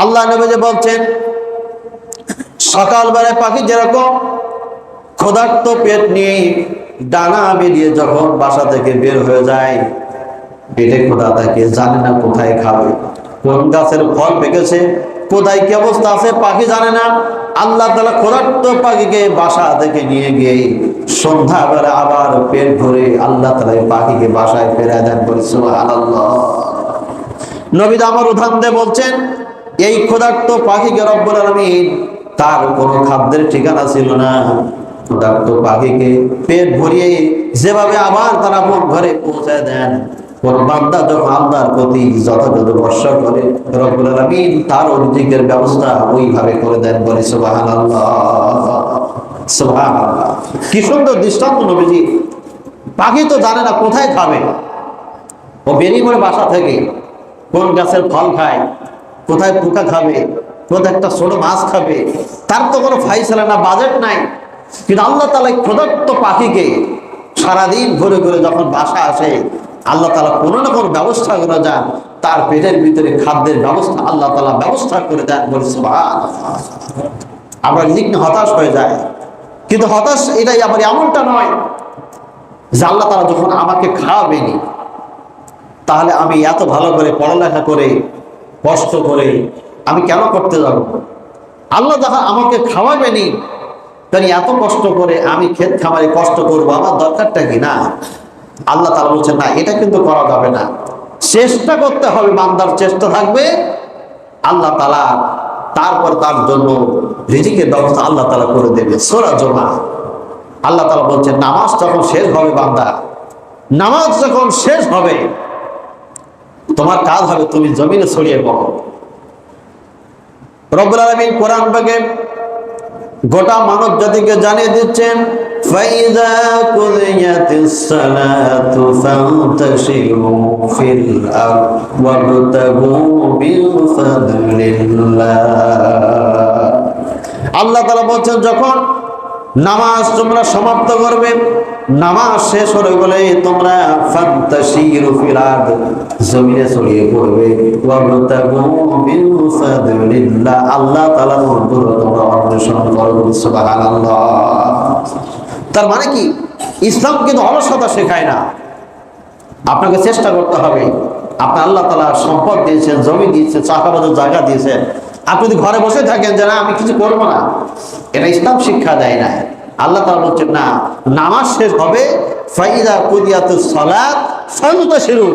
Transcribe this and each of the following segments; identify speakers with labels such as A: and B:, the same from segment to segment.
A: আল্লাহ নবী যে বলছেন, সকালবেলায় পাখি যেরকম ক্ষুধার্ত পেট নিয়ে ডানা বেরিয়ে যখন বাসা থেকে বের হয়ে যায়, পেটে ক্ষুধা থাকে, জানে না কোথায় খাবে, কোন গাছের ফল পেকেছে, কোথায় কি অবস্থা আছে পাখি জানে না। আল্লাহ তাআলা ক্ষুধার্ত পাখিকে বাসা থেকে নিয়ে গিয়ে সন্ধ্যাবেলা আবার পেট ভরে আল্লাহ তাআলা পাখিকে বাসায় ফেরায় দেন। বলি সুবহানাল্লাহ। নবী আমার উদাহরণ দিয়ে বলছেন, এই ক্ষুধার্ত পাখিকে রব্বুল আলামিন, তার কোনো খাদ্যের ঠিকানা ছিল না, ক্ষুধার্ত পাখিকে পেট ভরিয়ে যেভাবে আবার তারা মুখ ঘরে পৌঁছায় দেন, কোন বান্দা যখন আল্লাহর প্রতি যথাযথ ভরসা করে রব্বুল আলামিন তার রিজিকের ব্যবস্থা ওইভাবে করে দেন। বলি সুবহানাল্লাহ, সুবহানাল্লাহ। কি সুন্দর দৃষ্টান্ত নবীজি। পাখি তো জানে না কোথায় খাবে, ও বেরিয়ে পড়ে বাসা থেকে, কোন গাছের ফল খায়, কোথায় পোকা খাবে, কোথায় একটা ছোট মাছ খাবে, তার তো কোনো ফাইসালা না, বাজেট নাই। কিন্তু আল্লাহ তাআলা ক্ষুধার্ত পাখিকে সারাদিন ঘুরে ঘুরে যখন বাসা আসে, আল্লাহ তাআলা কোনো না কোনো ব্যবস্থা করে যান, তার পেটের ভিতরে খাদ্যের ব্যবস্থা আল্লাহ তাআলা ব্যবস্থা করে দেন। বলি সুবহানাল্লাহ। আমরা রিজিক নিয়ে হতাশ হয়ে যায়, কিন্তু হতাশ এটাই আবার এমনটা নয় যে আল্লাহ তাআলা যখন আমাকে খাওয়াবেনি, তাহলে আমি এত ভালো করে পড়ালেখা করে কষ্ট করে আমি কেন করতে যাব? আল্লাহ যখন আমাকে খাওয়াবেনি, তাহলে এত কষ্ট করে আমি ক্ষেত খামারে কষ্ট করবো, আমার দরকারটা কি? না, আল্লাহ তাআলা বলছেন না, এটা কিন্তু করা যাবে না। চেষ্টা করতে হবে, বান্দার চেষ্টা থাকবে, আল্লাহ তাআলা তারপর তার জন্য রিজিকের ব্যবস্থা আল্লাহ তাআলা করে দেবে। সূরা জুমা আল্লাহ তাআলা বলছেন, নামাজ যখন শেষ হবে বান্দা, নামাজ যখন শেষ হবে, তোমার কাজ হবে তুমি জমিনে ছড়িয়ে পড়ো। রব্বুল আলামিন কোরআন পাকে গোটা মানব জাতিকে জানিয়ে দিচ্ছেন, ফাইযা কুদিয়াতিস সালাতু ফান্তাশিরু ফিল আরদি ওয়াবতাগু মিন ফাদলিল্লাহ। আল্লাহ তাআলা বলছেন, যখন নামাজ তোমরা সমাপ্ত করবে, নামাজ শেষ হয়ে গেলে তোমরা ফান্তাশিরু ফিল আরদি, জমিনে ছড়িয়ে পড়বে, ওয়াবতাগু মিন ফাদলিল্লাহ, আল্লাহ তাআলার অনুগ্রহ তোমরা অন্বেষণ করো। সুবহানাল্লাহ। তার মানে কি, ইসলাম কিন্তু অলসতা শেখায় না, আপনাকে চেষ্টা করতে হবে। আপনার আল্লাহ তাআলা সম্পদ দিয়েছেন, জমি দিয়েছেন, চাষাবাদের জায়গা দিয়েছেন, আপনি যদি ঘরে বসে থাকেন যে না আমি কিছু করবো না, এটা ইসলাম শিক্ষা দেয় না। আল্লাহ তাআলা বলছেন না, নামাজ শেষ হবে, ফাইযা কুদিয়াতুস সালাত ফান্তাশিরু,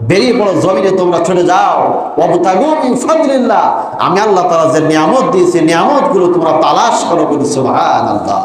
A: বেরিয়ে পড়ো, জমিনে তোমরা চলে যাও, ওয়াবতাগু মিন ফাদলিল্লাহ, আমি আল্লাহ তাআলা যে নিয়ামত দিয়েছি, নিয়ামতগুলো তোমরা তালাশ করো। সুবহানাল্লাহ।